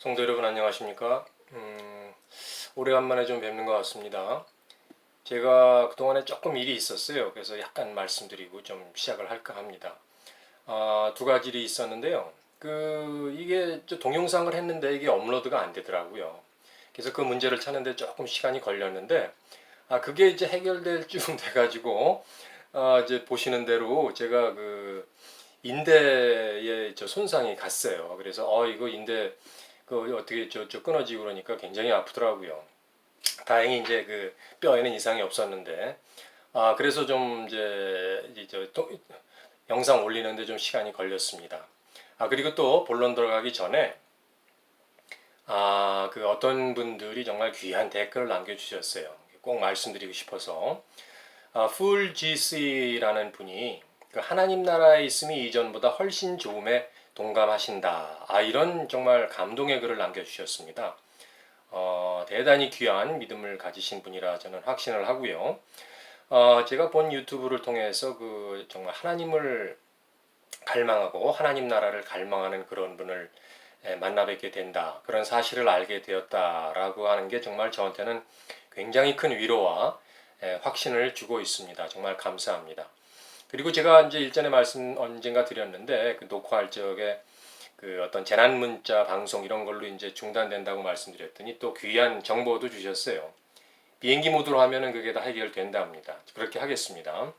성도 여러분 안녕하십니까? 오래간만에 좀 뵙는 것 같습니다. 제가 그동안에 조금 일이 있었어요. 그래서 약간 말씀드리고 좀 시작을 할까 합니다. 두 가지 일이 있었는데요. 이게 동영상을 했는데 이게 업로드가 안 되더라고요. 그래서 그 문제를 찾는데 조금 시간이 걸렸는데, 그게 이제 해결될 쯤 돼가지고, 이제 보시는 대로 제가 인대에 손상이 갔어요. 그래서 이거 인대 어떻게 끊어지고 그러니까 굉장히 아프더라고요. 다행히 이제 그 뼈에는 이상이 없었는데 그래서 좀 이제 영상 올리는데 좀 시간이 걸렸습니다. 그리고 또 본론 들어가기 전에 어떤 분들이 정말 귀한 댓글을 남겨주셨어요. 꼭 말씀드리고 싶어서 풀 GC라는 분이 하나님 나라에 있음이 이전보다 훨씬 좋음에 동감하신다. 이런 정말 감동의 글을 남겨주셨습니다. 대단히 귀한 믿음을 가지신 분이라 저는 확신을 하고요. 제가 본 유튜브를 통해서 정말 하나님을 갈망하고 하나님 나라를 갈망하는 그런 분을 만나 뵙게 된다. 그런 사실을 알게 되었다라고 하는 게 정말 저한테는 굉장히 큰 위로와 확신을 주고 있습니다. 정말 감사합니다. 그리고 제가 이제 일전에 말씀 언젠가 드렸는데 녹화할 적에 어떤 재난 문자 방송 이런 걸로 이제 중단된다고 말씀드렸더니 또 귀한 정보도 주셨어요. 비행기 모드로 하면은 그게 다 해결된답니다. 그렇게 하겠습니다.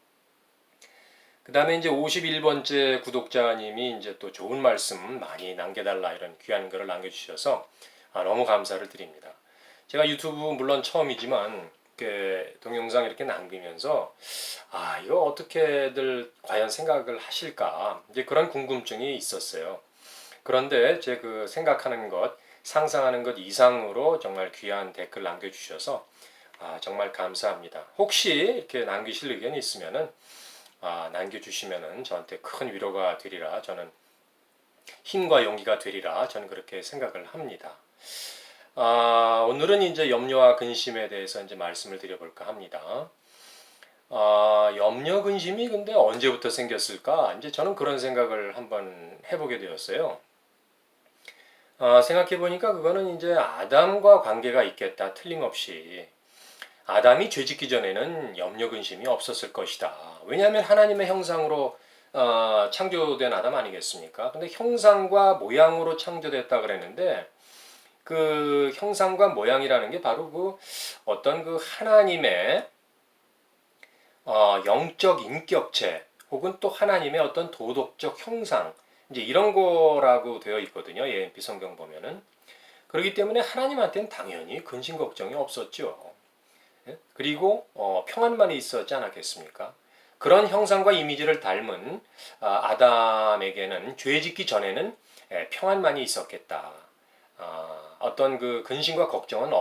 그 다음에 이제 51번째 구독자님이 이제 또 좋은 말씀 많이 남겨달라 이런 귀한 글을 남겨주셔서 너무 감사를 드립니다. 제가 유튜브 물론 처음이지만 동영상 이렇게 남기면서 이거 어떻게들 과연 생각을 하실까 이제 그런 궁금증이 있었어요. 그런데 제 생각하는 것, 상상하는 것 이상으로 정말 귀한 댓글 남겨주셔서 정말 감사합니다. 혹시 이렇게 남기실 의견이 있으면은 남겨주시면은 저한테 큰 위로가 되리라 저는 힘과 용기가 되리라 저는 그렇게 생각을 합니다. 오늘은 이제 염려와 근심에 대해서 이제 말씀을 드려볼까 합니다. 염려 근심이 근데 언제부터 생겼을까? 이제 저는 그런 생각을 한번 해보게 되었어요. 생각해 보니까 그거는 이제 아담과 관계가 있겠다. 틀림없이. 아담이 죄짓기 전에는 염려 근심이 없었을 것이다. 왜냐하면 하나님의 형상으로 창조된 아담 아니겠습니까? 근데 형상과 모양으로 창조됐다 그랬는데 그 형상과 모양이라는 게 바로 어떤 하나님의 영적 인격체 혹은 또 하나님의 어떤 도덕적 형상 이제 이런 거라고 되어 있거든요. 예언피 성경 보면은. 그렇기 때문에 하나님한테는 당연히 근심 걱정이 없었죠. 그리고 평안만이 있었지 않았겠습니까? 그런 형상과 이미지를 닮은 아담에게는 죄 짓기 전에는 평안만이 있었겠다. 어떤 근심과 걱정은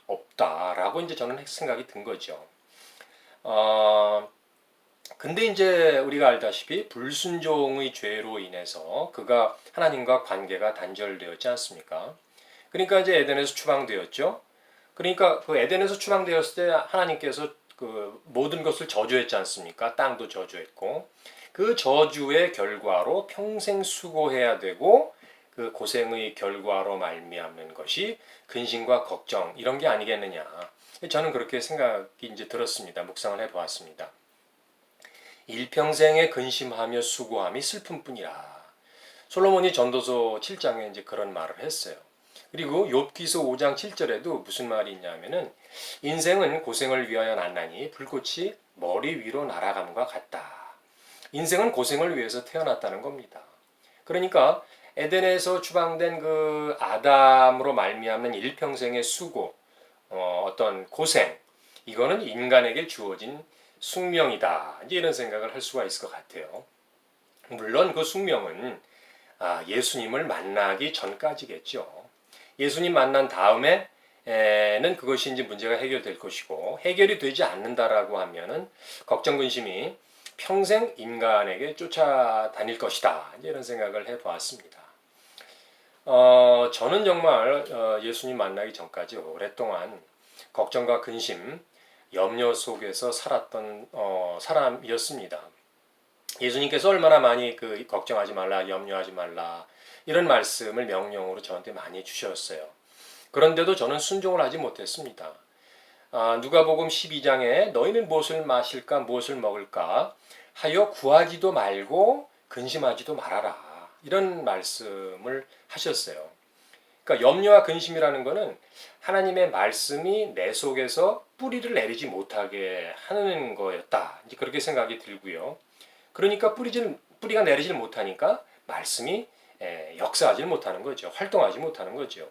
없다라고 이제 저는 생각이 든 거죠. 근데 이제 우리가 알다시피 불순종의 죄로 인해서 그가 하나님과 관계가 단절되었지 않습니까? 그러니까 이제 에덴에서 추방되었죠. 그러니까 에덴에서 추방되었을 때 하나님께서 모든 것을 저주했지 않습니까? 땅도 저주했고 그 저주의 결과로 평생 수고해야 되고 그 고생의 결과로 말미암는 것이 근심과 걱정 이런 게 아니겠느냐. 저는 그렇게 생각이 이제 들었습니다. 묵상을 해보았습니다. 일평생에 근심하며 수고함이 슬픔뿐이라. 솔로몬이 전도서 7장에 이제 그런 말을 했어요. 그리고 욥기서 5장 7절에도 무슨 말이 있냐면은 인생은 고생을 위하여 났나니 불꽃이 머리 위로 날아감과 같다. 인생은 고생을 위해서 태어났다는 겁니다. 그러니까 에덴에서 추방된 아담으로 말미암는 일평생의 수고, 어떤 고생, 이거는 인간에게 주어진 숙명이다. 이제 이런 생각을 할 수가 있을 것 같아요. 물론 그 숙명은 예수님을 만나기 전까지겠죠. 예수님 만난 다음에는 그것이 이제 문제가 해결될 것이고 해결이 되지 않는다라고 하면은 걱정 근심이 평생 인간에게 쫓아다닐 것이다. 이제 이런 생각을 해보았습니다. 저는 정말 예수님 만나기 전까지 오랫동안 걱정과 근심, 염려 속에서 살았던 사람이었습니다. 예수님께서 얼마나 많이 걱정하지 말라, 염려하지 말라 이런 말씀을 명령으로 저한테 많이 주셨어요. 그런데도 저는 순종을 하지 못했습니다. 누가복음 12장에 너희는 무엇을 마실까 무엇을 먹을까 하여 구하지도 말고 근심하지도 말아라 이런 말씀을 하셨어요. 그러니까 염려와 근심이라는 것은 하나님의 말씀이 내 속에서 뿌리를 내리지 못하게 하는 거였다. 이제 그렇게 생각이 들고요. 그러니까 뿌리가 내리질 못하니까 말씀이 역사하지 못하는 거죠. 활동하지 못하는 거죠.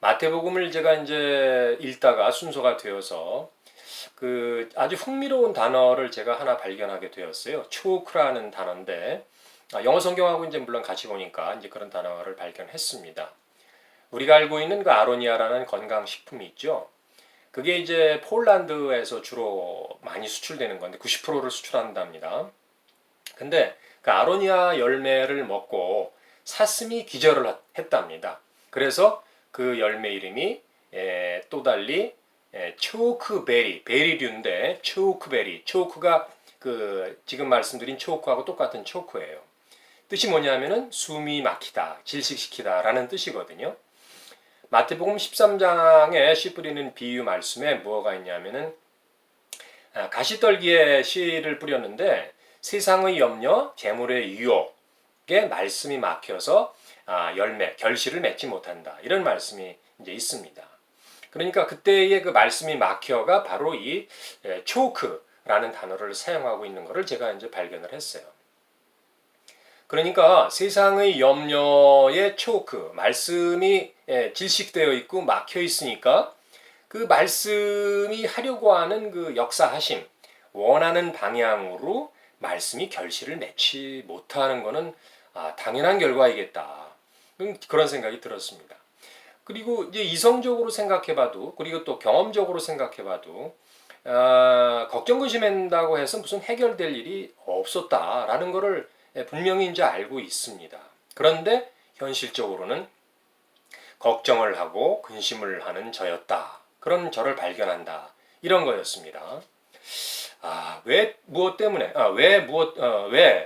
마태복음을 제가 이제 읽다가 순서가 되어서 아주 흥미로운 단어를 제가 하나 발견하게 되었어요. 초크라는 단어인데 영어 성경하고 이제 물론 같이 보니까 이제 그런 단어를 발견했습니다. 우리가 알고 있는 그 아로니아라는 건강식품이 있죠. 그게 이제 폴란드에서 주로 많이 수출되는 건데 90%를 수출한답니다. 근데 그 아로니아 열매를 먹고 사슴이 기절을 했답니다. 그래서 그 열매 이름이 또 달리 초크베리, 베리류인데 초크베리, 초크가 지금 말씀드린 초크하고 똑같은 초크예요. 뜻이 뭐냐면은 숨이 막히다, 질식시키다 라는 뜻이거든요. 마태복음 13장에 씨 뿌리는 비유 말씀에 뭐가 있냐면은 가시떨기에 씨를 뿌렸는데 세상의 염려, 재물의 유혹에 말씀이 막혀서 결실을 맺지 못한다. 이런 말씀이 이제 있습니다. 그러니까 그때의 그 말씀이 막혀가 바로 이 초크라는 단어를 사용하고 있는 것을 제가 이제 발견을 했어요. 그러니까 세상의 염려의 초크, 말씀이 질식되어 있고 막혀 있으니까 그 말씀이 하려고 하는 그 역사하심, 원하는 방향으로 말씀이 결실을 맺지 못하는 것은 당연한 결과이겠다. 그런 생각이 들었습니다. 그리고 이제 이성적으로 생각해봐도, 그리고 또 경험적으로 생각해봐도, 걱정 근심한다고 해서 무슨 해결될 일이 없었다라는 것을 분명히 이제 알고 있습니다. 그런데 현실적으로는 걱정을 하고 근심을 하는 저였다. 그런 저를 발견한다. 이런 거였습니다. 왜 무엇 때문에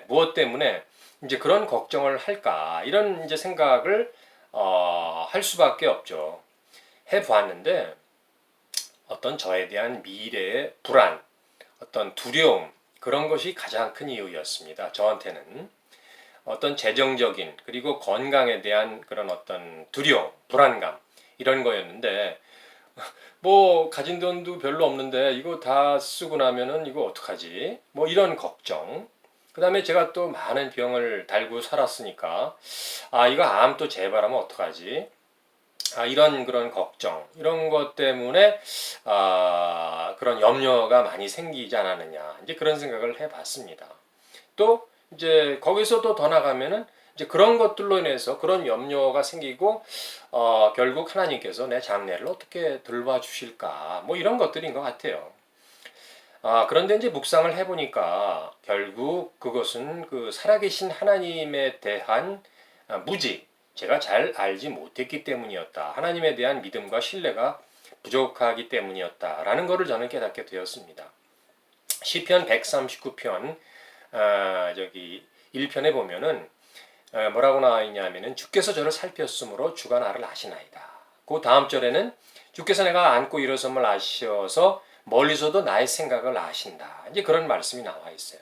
무엇 때문에 이제 그런 걱정을 할까? 이런 이제 생각을 할 수밖에 없죠. 해 보았는데 어떤 저에 대한 미래의 불안, 어떤 두려움 그런 것이 가장 큰 이유였습니다. 저한테는 어떤 재정적인 그리고 건강에 대한 그런 어떤 두려움, 불안감 이런 거였는데 뭐 가진 돈도 별로 없는데 이거 다 쓰고 나면은 이거 어떡하지? 뭐 이런 걱정. 그다음에 제가 또 많은 병을 달고 살았으니까 이거 암 또 재발하면 어떡하지? 이런 그런 걱정 이런 것 때문에 그런 염려가 많이 생기지 않았느냐 이제 그런 생각을 해봤습니다. 또 이제 거기서도 더 나가면은 이제 그런 것들로 인해서 그런 염려가 생기고 결국 하나님께서 내 장래를 어떻게 돌봐주실까 뭐 이런 것들인 것 같아요. 그런데 이제 묵상을 해보니까 결국 그것은 그 살아계신 하나님에 대한 무지 제가 잘 알지 못했기 때문이었다. 하나님에 대한 믿음과 신뢰가 부족하기 때문이었다라는 것을 저는 깨닫게 되었습니다. 시편 139편 1편에 보면은 뭐라고 나와 있냐면은 주께서 저를 살폈으므로 주가 나를 아시나이다. 그 다음 절에는 주께서 내가 앉고 일어섬을 아시어서 멀리서도 나의 생각을 아신다. 이제 그런 말씀이 나와 있어요.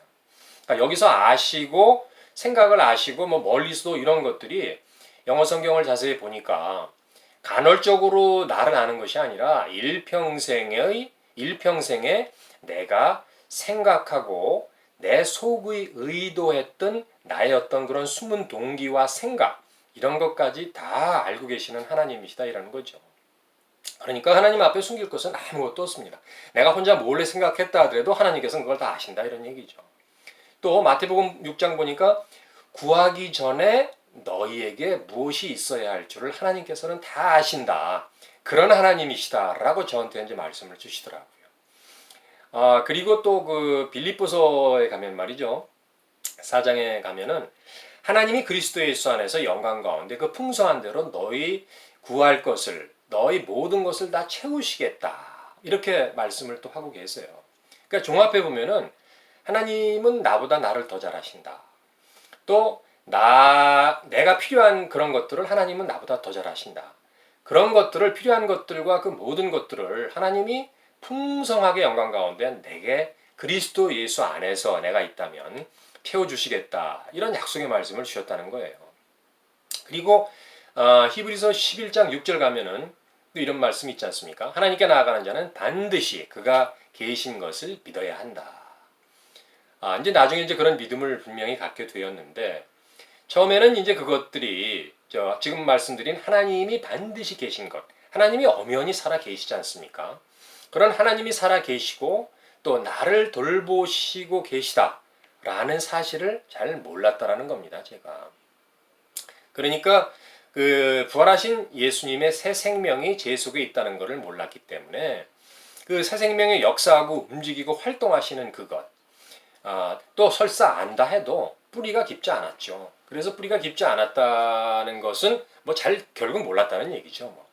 그러니까 여기서 아시고 생각을 아시고 뭐 멀리서도 이런 것들이 영어 성경을 자세히 보니까 간헐적으로 나를 아는 것이 아니라 일평생에 내가 생각하고 내 속의 의도했던 나의 어떤 그런 숨은 동기와 생각 이런 것까지 다 알고 계시는 하나님이시다 이라는 거죠. 그러니까 하나님 앞에 숨길 것은 아무것도 없습니다. 내가 혼자 몰래 생각했다 하더라도 하나님께서는 그걸 다 아신다 이런 얘기죠. 또 마태복음 6장 보니까 구하기 전에 너희에게 무엇이 있어야 할 줄을 하나님께서는 다 아신다. 그런 하나님이시다라고 저한테 이제 말씀을 주시더라고요. 그리고 또 그 빌립보서에 가면 말이죠. 4장에 가면은 하나님이 그리스도 예수 안에서 영광 가운데 그 풍성한 대로 너희 구할 것을 너희 모든 것을 다 채우시겠다. 이렇게 말씀을 또 하고 계세요. 그러니까 종합해 보면은 하나님은 나보다 나를 더 잘 아신다. 또 내가 필요한 그런 것들을 하나님은 나보다 더 잘 아신다. 그런 것들을 필요한 것들과 그 모든 것들을 하나님이 풍성하게 영광 가운데 내게 그리스도 예수 안에서 내가 있다면 채워주시겠다. 이런 약속의 말씀을 주셨다는 거예요. 그리고 히브리서 11장 6절 가면은 또 이런 말씀이 있지 않습니까? 하나님께 나아가는 자는 반드시 그가 계신 것을 믿어야 한다. 이제 나중에 이제 그런 믿음을 분명히 갖게 되었는데 처음에는 이제 그것들이 지금 말씀드린 하나님이 반드시 계신 것, 하나님이 엄연히 살아 계시지 않습니까? 그런 하나님이 살아 계시고 또 나를 돌보시고 계시다라는 사실을 잘 몰랐다라는 겁니다, 제가. 그러니까 그 부활하신 예수님의 새 생명이 제 속에 있다는 것을 몰랐기 때문에 그 새 생명의 역사하고 움직이고 활동하시는 그것, 또 설사 안다 해도 뿌리가 깊지 않았죠. 그래서 뿌리가 깊지 않았다는 것은 뭐 잘 결국 몰랐다는 얘기죠. 뭐.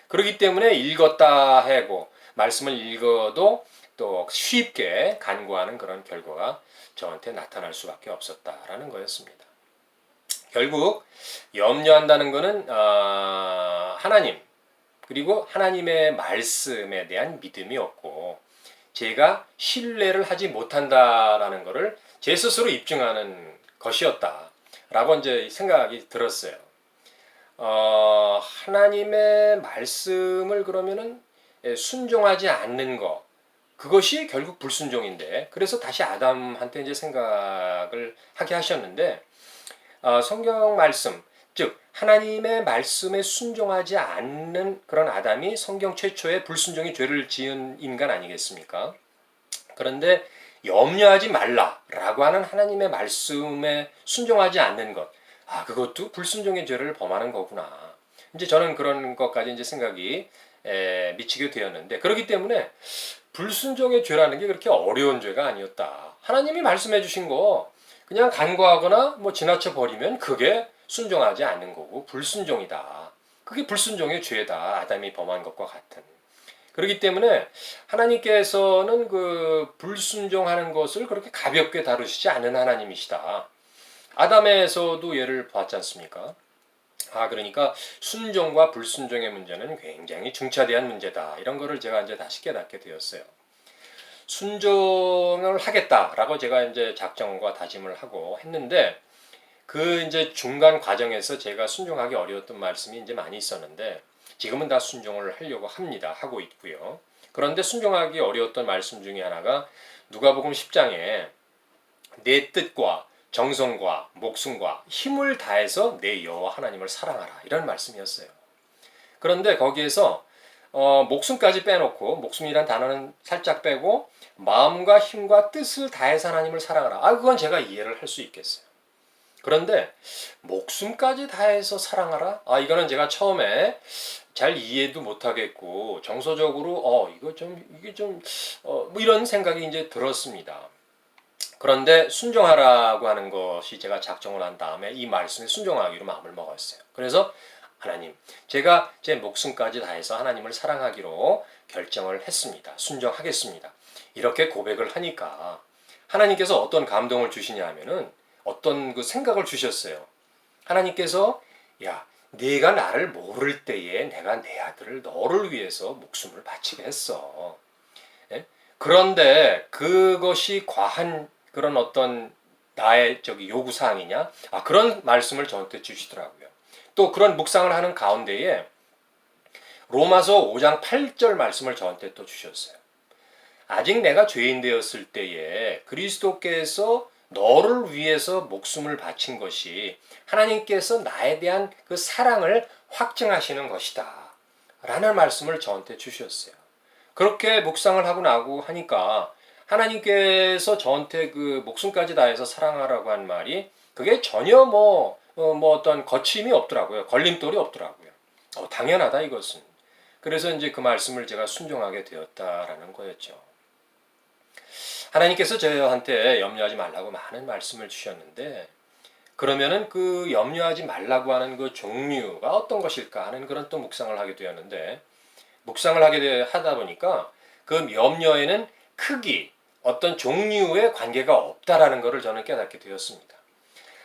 그렇기 때문에 읽었다 하고 말씀을 읽어도 또 쉽게 간구하는 그런 결과가 저한테 나타날 수밖에 없었다라는 거였습니다. 결국 염려한다는 것은 하나님 그리고 하나님의 말씀에 대한 믿음이 없고 제가 신뢰를 하지 못한다라는 것을 제 스스로 입증하는 것이었다라고 이제 생각이 들었어요. 하나님의 말씀을 그러면은 순종하지 않는 것 그것이 결국 불순종인데 그래서 다시 아담한테 이제 생각을 하게 하셨는데 성경 말씀 즉 하나님의 말씀에 순종하지 않는 그런 아담이 성경 최초의 불순종의 죄를 지은 인간 아니겠습니까? 그런데 염려하지 말라라고 하는 하나님의 말씀에 순종하지 않는 것, 그것도 불순종의 죄를 범하는 거구나. 이제 저는 그런 것까지 이제 생각이 미치게 되었는데 그렇기 때문에 불순종의 죄라는 게 그렇게 어려운 죄가 아니었다. 하나님이 말씀해 주신 거 그냥 간과하거나 뭐 지나쳐 버리면 그게 순종하지 않는 거고 불순종이다. 그게 불순종의 죄다. 아담이 범한 것과 같은. 그렇기 때문에 하나님께서는 그 불순종하는 것을 그렇게 가볍게 다루시지 않는 하나님이시다. 아담에서도 예를 봤지 않습니까? 그러니까 순종과 불순종의 문제는 굉장히 중차대한 문제다. 이런 거를 제가 이제 다시 깨닫게 되었어요. 순종을 하겠다라고 제가 이제 작정과 다짐을 하고 했는데 그 이제 중간 과정에서 제가 순종하기 어려웠던 말씀이 이제 많이 있었는데 지금은 다 순종을 하려고 합니다. 하고 있고요. 그런데 순종하기 어려웠던 말씀 중에 하나가 누가복음 10장에 내 뜻과 정성과 목숨과 힘을 다해서 내 여호와 하나님을 사랑하라 이런 말씀이었어요. 그런데 거기에서 목숨까지 빼놓고 목숨이란 단어는 살짝 빼고 마음과 힘과 뜻을 다해서 하나님을 사랑하라. 그건 제가 이해를 할 수 있겠어요. 그런데 목숨까지 다해서 사랑하라? 이거는 제가 처음에 잘 이해도 못하겠고 정서적으로 이게 좀 뭐 이런 생각이 이제 들었습니다. 그런데 순종하라고 하는 것이 제가 작정을 한 다음에 이 말씀에 순종하기로 마음을 먹었어요. 그래서 하나님, 제가 제 목숨까지 다해서 하나님을 사랑하기로 결정을 했습니다. 순종하겠습니다. 이렇게 고백을 하니까 하나님께서 어떤 감동을 주시냐 하면은 어떤 그 생각을 주셨어요. 하나님께서 야, 네가 나를 모를 때에 내가 내 아들을 너를 위해서 목숨을 바치게 했어. 예? 그런데 그것이 과한 그런 어떤 나의 요구 사항이냐? 그런 말씀을 저한테 주시더라고요. 또 그런 묵상을 하는 가운데에 로마서 5장 8절 말씀을 저한테 또 주셨어요. 아직 내가 죄인 되었을 때에 그리스도께서 너를 위해서 목숨을 바친 것이 하나님께서 나에 대한 그 사랑을 확증하시는 것이다. 라는 말씀을 저한테 주셨어요. 그렇게 묵상을 하고 나고 하니까 하나님께서 저한테 그 목숨까지 다해서 사랑하라고 한 말이 그게 전혀 뭐 어떤 거침이 없더라고요. 걸림돌이 없더라고요. 당연하다 이것은. 그래서 이제 그 말씀을 제가 순종하게 되었다라는 거였죠. 하나님께서 저한테 염려하지 말라고 많은 말씀을 주셨는데 그러면은 그 염려하지 말라고 하는 그 종류가 어떤 것일까 하는 그런 또 묵상을 하게 되었는데 묵상을 하다 보니까 그 염려에는 크기, 어떤 종류의 관계가 없다라는 것을 저는 깨닫게 되었습니다.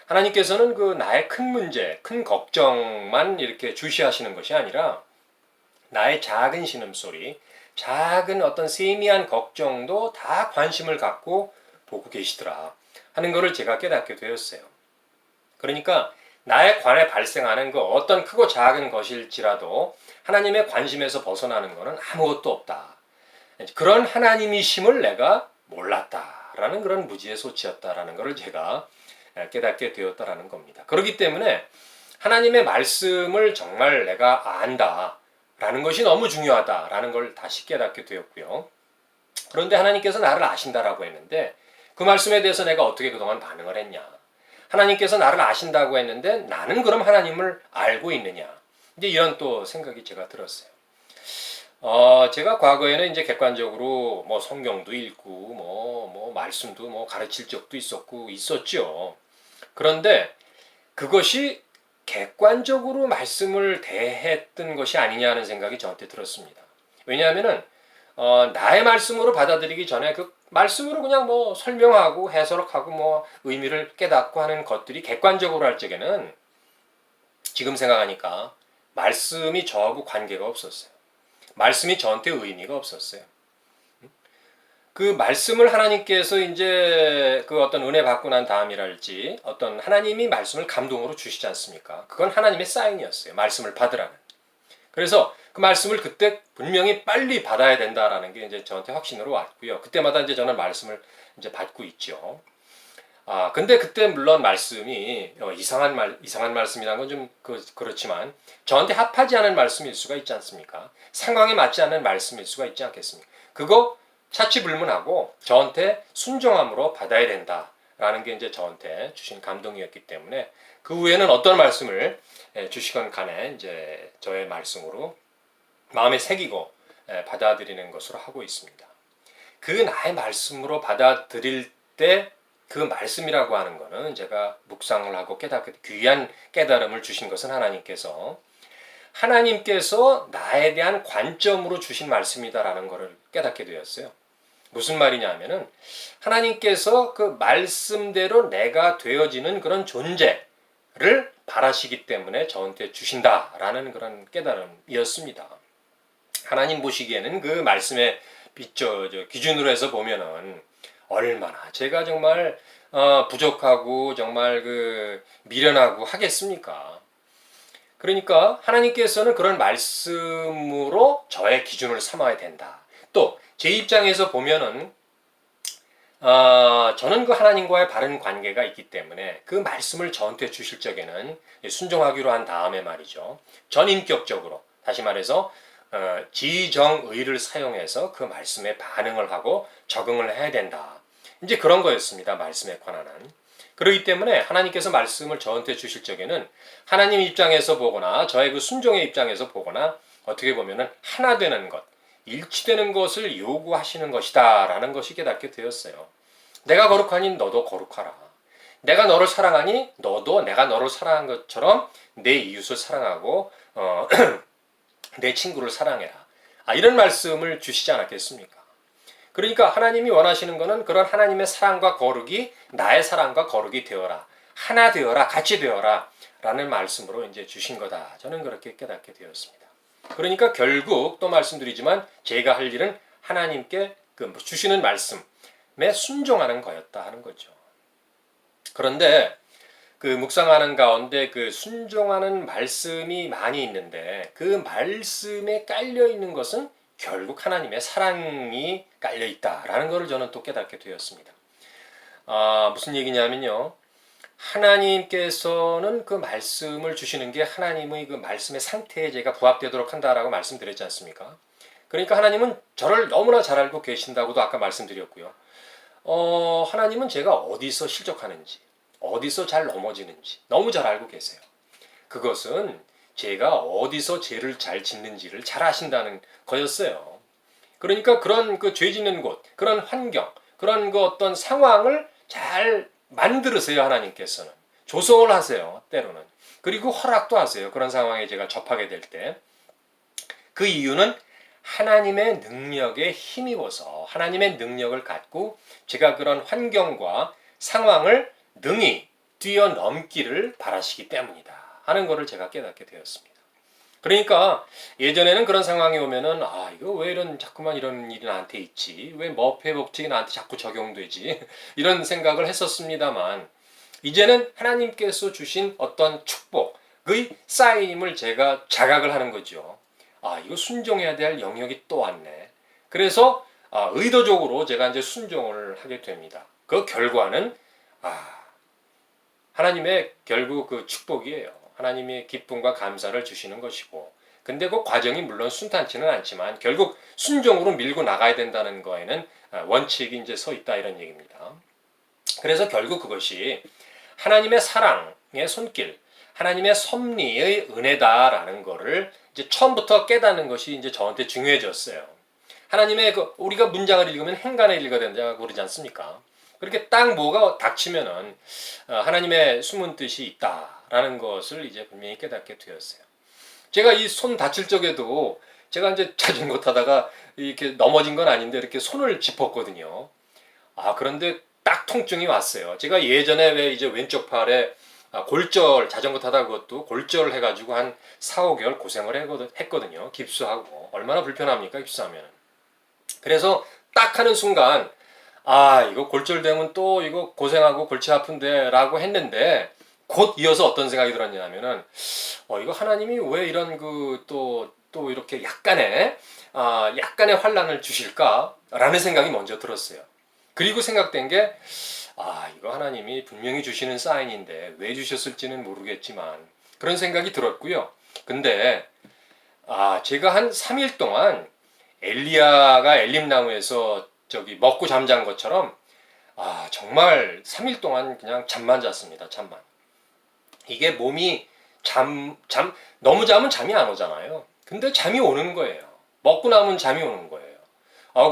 하나님께서는 그 나의 큰 문제, 큰 걱정만 이렇게 주시하시는 것이 아니라 나의 작은 신음소리, 작은 어떤 세미한 걱정도 다 관심을 갖고 보고 계시더라 하는 것을 제가 깨닫게 되었어요. 그러니까 나에 관해 발생하는 그 어떤 크고 작은 것일지라도 하나님의 관심에서 벗어나는 것은 아무것도 없다. 그런 하나님이심을 내가 몰랐다라는 그런 무지의 소치였다라는 것을 제가 깨닫게 되었다라는 겁니다. 그렇기 때문에 하나님의 말씀을 정말 내가 안다라는 것이 너무 중요하다라는 걸 다시 깨닫게 되었고요. 그런데 하나님께서 나를 아신다라고 했는데 그 말씀에 대해서 내가 어떻게 그동안 반응을 했냐? 하나님께서 나를 아신다고 했는데 나는 그럼 하나님을 알고 있느냐? 이제 이런 또 생각이 제가 들었어요. 제가 과거에는 이제 객관적으로 뭐 성경도 읽고 뭐 말씀도 뭐 가르칠 적도 있었죠. 그런데 그것이 객관적으로 말씀을 대했던 것이 아니냐는 생각이 저한테 들었습니다. 왜냐하면은 나의 말씀으로 받아들이기 전에 그 말씀으로 그냥 뭐 설명하고 해석하고 뭐 의미를 깨닫고 하는 것들이 객관적으로 할 적에는 지금 생각하니까 말씀이 저하고 관계가 없었어요. 말씀이 저한테 의미가 없었어요. 그 말씀을 하나님께서 이제 그 어떤 은혜 받고 난 다음이랄지 어떤 하나님이 말씀을 감동으로 주시지 않습니까? 그건 하나님의 사인이었어요. 말씀을 받으라는. 그래서 그 말씀을 그때 분명히 빨리 받아야 된다라는 게 이제 저한테 확신으로 왔고요. 그때마다 이제 저는 말씀을 이제 받고 있죠. 근데 그때 물론 말씀이 이상한 말씀이라는 건 좀 그렇지만 저한테 합하지 않은 말씀일 수가 있지 않습니까? 상황에 맞지 않는 말씀일 수가 있지 않겠습니까? 그거 차치불문하고 저한테 순종함으로 받아야 된다라는 게 이제 저한테 주신 감동이었기 때문에 그 후에는 어떤 말씀을 주시건 간에 이제 저의 말씀으로 마음에 새기고 받아들이는 것으로 하고 있습니다. 그 나의 말씀으로 받아들일 때 그 말씀이라고 하는 것은 제가 묵상을 하고 깨닫게 귀한 깨달음을 주신 것은 하나님께서 나에 대한 관점으로 주신 말씀이다라는 것을 깨닫게 되었어요. 무슨 말이냐 하면은 하나님께서 그 말씀대로 내가 되어지는 그런 존재를 바라시기 때문에 저한테 주신다라는 그런 깨달음이었습니다. 하나님 보시기에는 그 말씀의 기준으로 해서 보면은 얼마나 제가 정말 부족하고 정말 그 미련하고 하겠습니까? 그러니까 하나님께서는 그런 말씀으로 저의 기준을 삼아야 된다. 또 제 입장에서 보면은 저는 그 하나님과의 바른 관계가 있기 때문에 그 말씀을 저한테 주실 적에는 순종하기로 한 다음에 말이죠. 전인격적으로 다시 말해서 지정의를 사용해서 그 말씀에 반응을 하고 적응을 해야 된다. 이제 그런 거였습니다. 말씀에 관한 한. 그렇기 때문에 하나님께서 말씀을 저한테 주실 적에는 하나님 입장에서 보거나 저의 그 순종의 입장에서 보거나 어떻게 보면은 하나 되는 것, 일치되는 것을 요구하시는 것이다 라는 것이 깨닫게 되었어요. 내가 거룩하니 너도 거룩하라. 내가 너를 사랑하니 너도 내가 너를 사랑한 것처럼 내 이웃을 사랑하고 내 친구를 사랑해라. 이런 말씀을 주시지 않았겠습니까? 그러니까 하나님이 원하시는 것은 그런 하나님의 사랑과 거룩이 나의 사랑과 거룩이 되어라. 하나 되어라. 같이 되어라. 라는 말씀으로 이제 주신 거다. 저는 그렇게 깨닫게 되었습니다. 그러니까 결국 또 말씀드리지만 제가 할 일은 하나님께 그 주시는 말씀에 순종하는 거였다 하는 거죠. 그런데 그 묵상하는 가운데 그 순종하는 말씀이 많이 있는데 그 말씀에 깔려 있는 것은 결국 하나님의 사랑이 깔려 있다라는 것을 저는 또 깨닫게 되었습니다. 무슨 얘기냐면요. 하나님께서는 그 말씀을 주시는 게 하나님의 그 말씀의 상태에 제가 부합되도록 한다라고 말씀드렸지 않습니까? 그러니까 하나님은 저를 너무나 잘 알고 계신다고도 아까 말씀드렸고요. 하나님은 제가 어디서 실족하는지, 어디서 잘 넘어지는지 너무 잘 알고 계세요. 그것은 제가 어디서 죄를 잘 짓는지를 잘 아신다는 거였어요. 그러니까 그런 그 죄 짓는 곳, 그런 환경, 그런 그 어떤 상황을 잘 만들으세요. 하나님께서는 조성을 하세요. 때로는 그리고 허락도 하세요. 그런 상황에 제가 접하게 될 때 그 이유는 하나님의 능력에 힘입어서 하나님의 능력을 갖고 제가 그런 환경과 상황을 능히 뛰어넘기를 바라시기 때문이다 하는 것을 제가 깨닫게 되었습니다. 그러니까 예전에는 그런 상황이 오면은 이거 왜 자꾸만 이런 일이 나한테 있지? 왜 머페 법칙이 나한테 자꾸 적용되지? 이런 생각을 했었습니다만 이제는 하나님께서 주신 어떤 축복의 쌓임을 제가 자각을 하는 거죠. 이거 순종해야 될 영역이 또 왔네. 그래서 의도적으로 제가 이제 순종을 하게 됩니다. 그 결과는 하나님의 결국 그 축복이에요. 하나님의 기쁨과 감사를 주시는 것이고, 근데 그 과정이 물론 순탄치는 않지만 결국 순종으로 밀고 나가야 된다는 거에는 원칙이 이제 서 있다 이런 얘기입니다. 그래서 결국 그것이 하나님의 사랑의 손길, 하나님의 섭리의 은혜다라는 거를 이제 처음부터 깨닫는 것이 이제 저한테 중요해졌어요. 하나님의 우리가 문장을 읽으면 행간을 읽어야 된다고 그러지 않습니까? 그렇게 딱 뭐가 닥치면은 하나님의 숨은 뜻이 있다라는 것을 이제 분명히 깨닫게 되었어요. 제가 이 손 다칠 적에도 제가 이제 자전거 타다가 이렇게 넘어진 건 아닌데 이렇게 손을 짚었거든요. 그런데 딱 통증이 왔어요. 제가 예전에 왜 이제 왼쪽 팔에 골절 자전거 타다 그것도 골절을 해가지고 한 4, 5개월 고생을 했거든요. 깁스하고 얼마나 불편합니까 깁스하면. 그래서 딱 하는 순간 이거 골절되면 또 이거 고생하고 골치 아픈데 라고 했는데 곧 이어서 어떤 생각이 들었냐면은 이거 하나님이 왜 이런 또 이렇게 약간의 환난을 주실까라는 생각이 먼저 들었어요. 그리고 생각된 게 이거 하나님이 분명히 주시는 사인인데 왜 주셨을지는 모르겠지만 그런 생각이 들었고요. 근데 제가 한 3일 동안 엘리야가 엘림나무에서 먹고 잠잔 것처럼 정말 3일 동안 그냥 잠만 잤습니다. 잠만. 이게 몸이 너무 자면 잠이 안 오잖아요. 근데 잠이 오는 거예요. 먹고 나면 잠이 오는 거예요.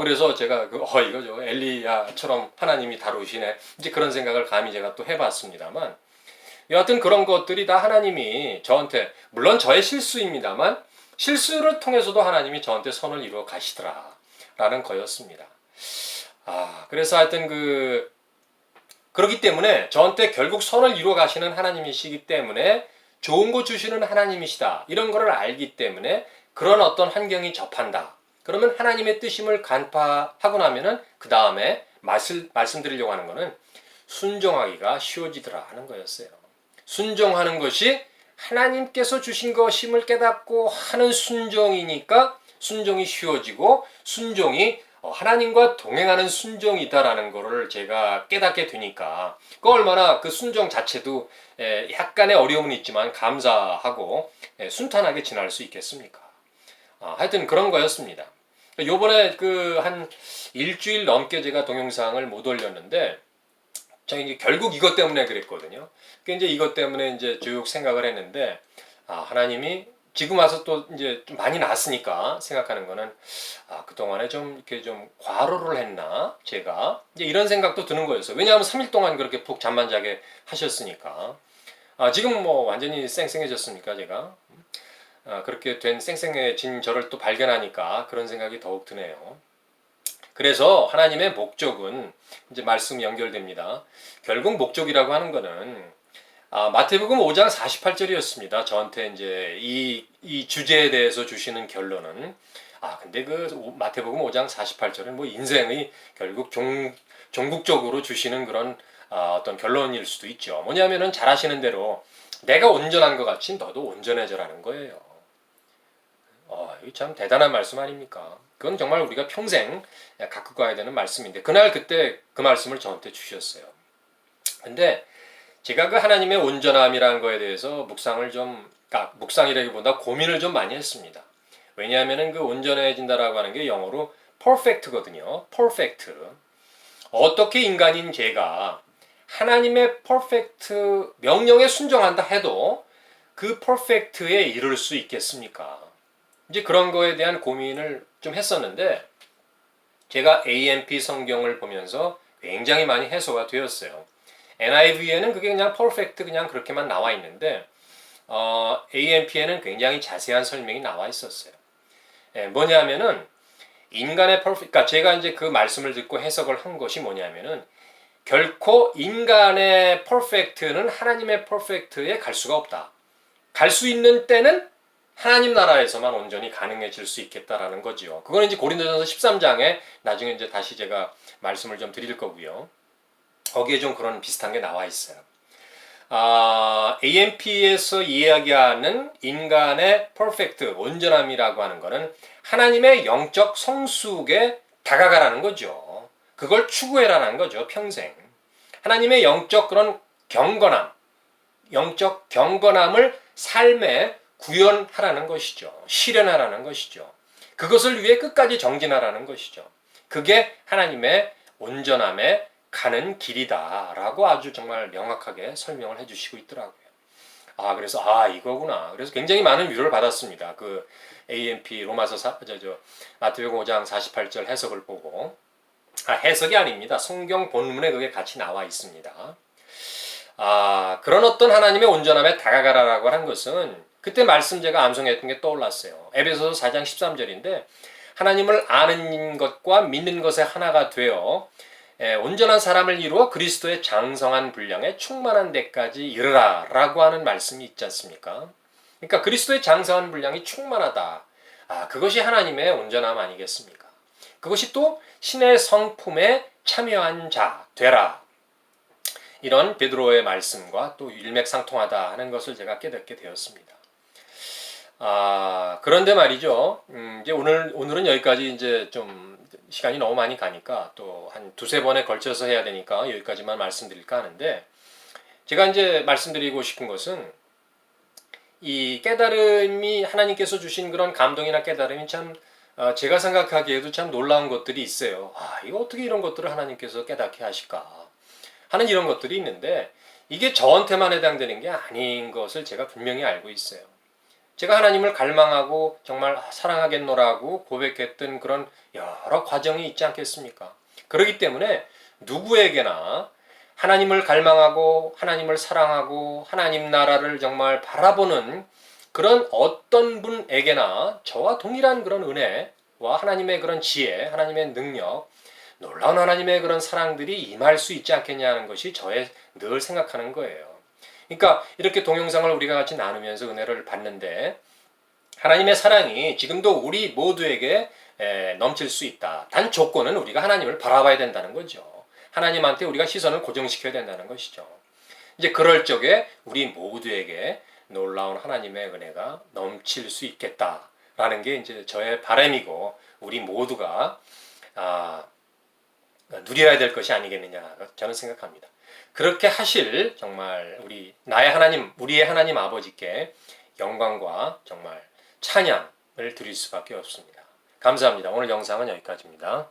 그래서 제가 이거 엘리야처럼 하나님이 다루시네. 이제 그런 생각을 감히 제가 또 해봤습니다만 여하튼 그런 것들이 다 하나님이 저한테 물론 저의 실수입니다만 실수를 통해서도 하나님이 저한테 선을 이루어 가시더라라는 거였습니다. 그래서 하여튼 그렇기 때문에 저한테 결국 선을 이루어 가시는 하나님이시기 때문에 좋은 거 주시는 하나님이시다. 이런 거를 알기 때문에 그런 어떤 환경이 접한다. 그러면 하나님의 뜻임을 간파하고 나면은 그 다음에 말씀드리려고 하는 거는 순종하기가 쉬워지더라 하는 거였어요. 순종하는 것이 하나님께서 주신 것임을 깨닫고 하는 순종이니까 순종이 쉬워지고 순종이 하나님과 동행하는 순종이다라는 것을 제가 깨닫게 되니까 얼마나 그 순종 자체도 약간의 어려움은 있지만 감사하고 순탄하게 지날 수 있겠습니까? 하여튼 그런 거였습니다. 요번에 한 일주일 넘게 제가 동영상을 못 올렸는데 제가 이제 결국 이것 때문에 그랬거든요. 이제 이것 때문에 이제 쭉 생각을 했는데 하나님이 지금 와서 또 이제 좀 많이 나았으니까 생각하는 거는 그동안에 좀 이렇게 좀 과로를 했나 제가 이제 이런 생각도 드는 거였어요. 왜냐하면 3일 동안 그렇게 푹 잠만 자게 하셨으니까 지금 뭐 완전히 쌩쌩해졌으니까 제가 그렇게 된 쌩쌩해진 저를 또 발견하니까 그런 생각이 더욱 드네요. 그래서 하나님의 목적은 이제 말씀 연결됩니다. 결국 목적이라고 하는 거는 마태복음 5장 48절이었습니다. 저한테 이제 이 주제에 대해서 주시는 결론은 근데 마태복음 5장 48절은 뭐 인생의 결국 종국적으로 주시는 그런 어떤 결론일 수도 있죠. 뭐냐면은 잘 아시는 대로 내가 온전한 것 같이 너도 온전해져라는 거예요. 이거 참 대단한 말씀 아닙니까? 그건 정말 우리가 평생 갖고 가야 되는 말씀인데 그때 그 말씀을 저한테 주셨어요. 근데 제가 그 하나님의 온전함이라는 거에 대해서 묵상이라기보다 고민을 좀 많이 했습니다. 왜냐하면은 그 온전해진다라고 하는 게 영어로 perfect거든요. perfect. 어떻게 인간인 제가 하나님의 perfect 명령에 순종한다 해도 그 perfect에 이를 수 있겠습니까? 이제 그런 거에 대한 고민을 좀 했었는데 제가 AMP 성경을 보면서 굉장히 많이 해소가 되었어요. NIV에는 그게 그냥 perfect 그냥 그렇게만 나와 있는데 AMP에는 굉장히 자세한 설명이 나와 있었어요. 뭐냐면은 인간의 퍼펙트, 그러니까 제가 이제 그 말씀을 듣고 해석을 한 것이 뭐냐면은 결코 인간의 퍼펙트는 하나님의 퍼펙트에 갈 수가 없다. 갈 수 있는 때는 하나님 나라에서만 온전히 가능해질 수 있겠다라는 거지요. 그거는 이제 고린도전서 13장에 나중에 이제 다시 제가 말씀을 좀 드릴 거고요. 거기에 좀 그런 비슷한 게 나와 있어요. AMP에서 이야기하는 인간의 퍼펙트, 온전함이라고 하는 것은 하나님의 영적 성숙에 다가가라는 거죠. 그걸 추구해라는 거죠, 평생. 하나님의 영적 그런 경건함, 영적 경건함을 삶에 구현하라는 것이죠. 실현하라는 것이죠. 그것을 위해 끝까지 정진하라는 것이죠. 그게 하나님의 온전함에 가는 길이다라고 아주 정말 명확하게 설명을 해주시고 있더라고요. 그래서 이거구나. 그래서 굉장히 많은 위로를 받았습니다. 그 AMP 로마서 마태복음 5장 48절 해석을 보고 해석이 아닙니다. 성경 본문에 그게 같이 나와 있습니다. 그런 어떤 하나님의 온전함에 다가가라라고 한 것은 그때 말씀 제가 암송했던 게 떠올랐어요. 에베소서 4장 13절인데 하나님을 아는 것과 믿는 것에 하나가 되어 온전한 사람을 이루어 그리스도의 장성한 분량에 충만한 데까지 이르라 라고 하는 말씀이 있지 않습니까? 그러니까 그리스도의 장성한 분량이 충만하다. 그것이 하나님의 온전함 아니겠습니까? 그것이 또 신의 성품에 참여한 자 되라. 이런 베드로의 말씀과 또 일맥상통하다 하는 것을 제가 깨닫게 되었습니다. 그런데 말이죠. 이제 오늘은 여기까지 이제 좀 시간이 너무 많이 가니까 또 한 두세 번에 걸쳐서 해야 되니까 여기까지만 말씀드릴까 하는데 제가 이제 말씀드리고 싶은 것은 이 깨달음이 하나님께서 주신 그런 감동이나 깨달음이 참 제가 생각하기에도 참 놀라운 것들이 있어요. 이거 어떻게 이런 것들을 하나님께서 깨닫게 하실까 하는 이런 것들이 있는데 이게 저한테만 해당되는 게 아닌 것을 제가 분명히 알고 있어요. 제가 하나님을 갈망하고 정말 사랑하겠노라고 고백했던 그런 여러 과정이 있지 않겠습니까? 그렇기 때문에 누구에게나 하나님을 갈망하고 하나님을 사랑하고 하나님 나라를 정말 바라보는 그런 어떤 분에게나 저와 동일한 그런 은혜와 하나님의 그런 지혜, 하나님의 능력, 놀라운 하나님의 그런 사랑들이 임할 수 있지 않겠냐는 것이 저의 늘 생각하는 거예요. 그러니까 이렇게 동영상을 우리가 같이 나누면서 은혜를 받는데 하나님의 사랑이 지금도 우리 모두에게 넘칠 수 있다. 단 조건은 우리가 하나님을 바라봐야 된다는 거죠. 하나님한테 우리가 시선을 고정시켜야 된다는 것이죠. 이제 그럴 적에 우리 모두에게 놀라운 하나님의 은혜가 넘칠 수 있겠다라는 게 이제 저의 바람이고 우리 모두가 누려야 될 것이 아니겠느냐 저는 생각합니다. 그렇게 하실 정말 나의 하나님, 우리의 하나님 아버지께 영광과 정말 찬양을 드릴 수밖에 없습니다. 감사합니다. 오늘 영상은 여기까지입니다.